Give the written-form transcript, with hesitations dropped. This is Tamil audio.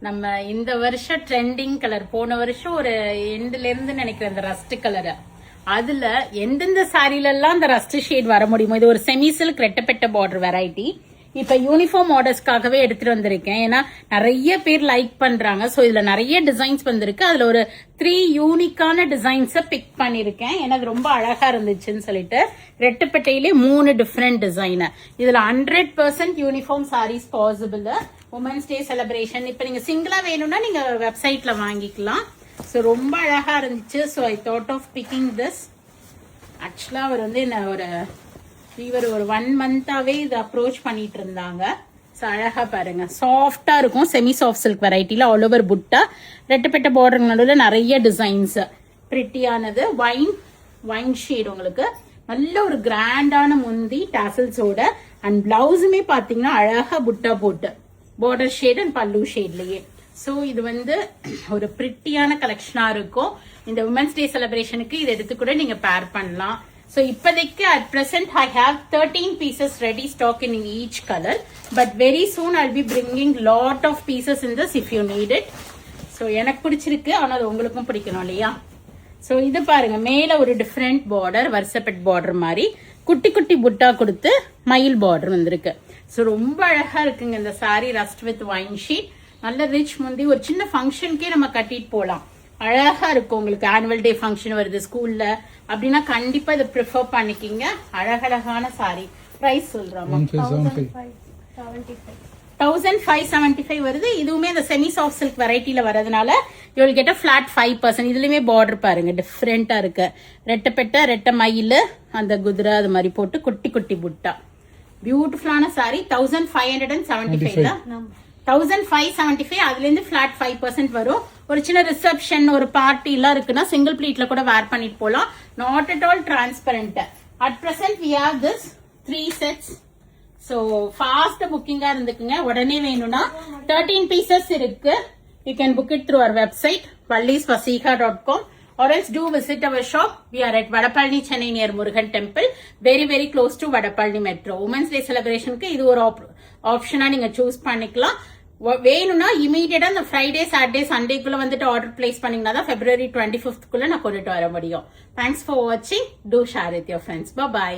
நம்ம இந்த வருஷம் ட்ரெண்டிங் கலர், போன வருஷம் ஒரு எண்ட்ல இருந்து நினைக்கிறேன் இந்த ரஸ்ட் கலர். அதுல எந்தெந்த சாரில எல்லாம் இந்த ரஸ்ட் ஷேட் வர முடியுமோ, இது ஒரு செமி சில்க் ரெட்டப்பெட்ட பார்டர் வெரைட்டி. இப்ப யூனிஃபார்ம் ஆர்டர்ஸ்க்காகவே எடுத்துட்டு வந்திருக்கேன். ஏன்னா நிறைய பேர் லைக் பண்றாங்க. சோ இதுல நிறைய டிசைன்ஸ் வந்திருக்கு. அதுல ஒரு 3 யூனிக்கான டிசைன்ஸ பிக் பண்ணிருக்கேன். ஏன்னா அது ரொம்ப அழகா இருந்துச்சுன்னு சொல்லிட்டு ரெட்டப்பெட்டையிலே 3 டிஃப்ரெண்ட் டிசைன். இதுல 100% uniform sarees possible. Women's day celebration. இப்ப நீங்க சிங்கிளா வேணும்னா நீங்க வெப்சைட்ல வாங்கிக்கலாம். சோ ரொம்ப அழகா இருந்துச்சு. So I thought of picking this. ஆக்சுவலா அவர் வந்து என்ன இவர் ஒரு 1 மந்தாவே இது அப்ரோச் பண்ணிட்டு இருந்தாங்க. அழகா பாருங்க, சாஃப்டா இருக்கும். செமி சாஃப்ட் சில்க் வெரைட்டில ஆல் ஓவர் புட்டா, ரெட்டப்பெட்ட பார்டர் நடுவில் நிறைய டிசைன்ஸ், பிரிட்டியானது வைன் ஷேட். உங்களுக்கு நல்ல ஒரு கிராண்டான முந்தி டாசல்ஸோட, அண்ட் பிளவுஸுமே பாத்தீங்கன்னா அழகா புட்டா போட்டு பார்டர் ஷேட் அண்ட் பல்லு ஷேட்லயே. சோ இது வந்து ஒரு பிரிட்டியான கலெக்ஷனா இருக்கும். இந்த உமன்ஸ் டே செலிப்ரேஷனுக்கு இதை எடுத்து கூட நீங்க பேர் பண்ணலாம். So இப்போதைக்கு at present I have 13 pieces ready stock in each color, but very soon I'll be bringing lot of pieces in this if you need it. So எனக்கு பிடிச்சிருக்கு, ஆனா அது உங்களுக்கும் பிடிக்கணும் இல்லையா? So இது பாருங்க, மேல ஒரு டிஃபரெண்ட் பார்டர், வர்சபெட் பார்டர் மாதிரி குட்டி குட்டி புட்டா கொடுத்து மயில் பார்டர் வந்திருக்கு. ஸோ ரொம்ப அழகா இருக்குங்க இந்த sari. Rust with wine sheet, நல்ல ரிச் முந்தி, ஒரு சின்ன ஃபங்க்ஷனுக்கே நம்ம கட்டிட்டு போகலாம். அழகா இருக்கும். உங்களுக்கு ஆனுவல் டே ஃபங்க்ஷன் வருது ஸ்கூல்ல அப்படின்னா கண்டிப்பா இதை ப்ரிஃபர் பண்ணிக்கிங்க. அழகழகான சாரி. பிரைஸ் சொல்றோம் 1575 வருது. இதுவுமே இந்த செமி சாஃப்ட் சில்க் வெரைட்டில வரதுனால you will get a flat 5%. இதுலயுமே பார்டர் பாருங்க டிஃப்ரெண்டா இருக்கு. ரெட்டப்பெட்ட, ரெட்ட மயில், அந்த குதிரை அது மாதிரி போட்டு குட்டி குட்டி புட்டா. பியூட்டிஃபுல்லான சாரி. 1575 தான். 1575. அதுல இருந்து பிளாட் 5% வரும். ஒரு சின்ன ரிசப்ஷன், ஒரு பார்ட்டி எல்லாம் இருக்குன்னா சிங்கிள் பிளீட்ல கூட வேர் பண்ணிட்டு போலாம். Not at all transparent. At present we have this 3 sets. So fast புக்கிங்கா இருந்துக்குங்க. உடனே வேணும்னா 13 pieces இருக்கு. You can book it through our website vallisvasiha.com or else do visit our shop. We are at Vadapalani, Chennai near Murugan Temple, very very close to Vadapalani Metro. Women's Day celebration க்கு இது ஒரு ஆப்ஷனா நீங்க சூஸ் பண்ணிக்கலாம். வேணும்னா இமீடியட்டா இந்த ஃப்ரைடே, சாட்டர்டே, சண்டேக்குள்ள வந்துட்டு ஆர்டர் பிளேஸ் பண்ணீங்கன்னா தான் February 25th குள்ள நான் கொண்டுட்டு வர முடியும். தேங்க்ஸ் ஃபார் வாட்சிங். Do share with your friends. By.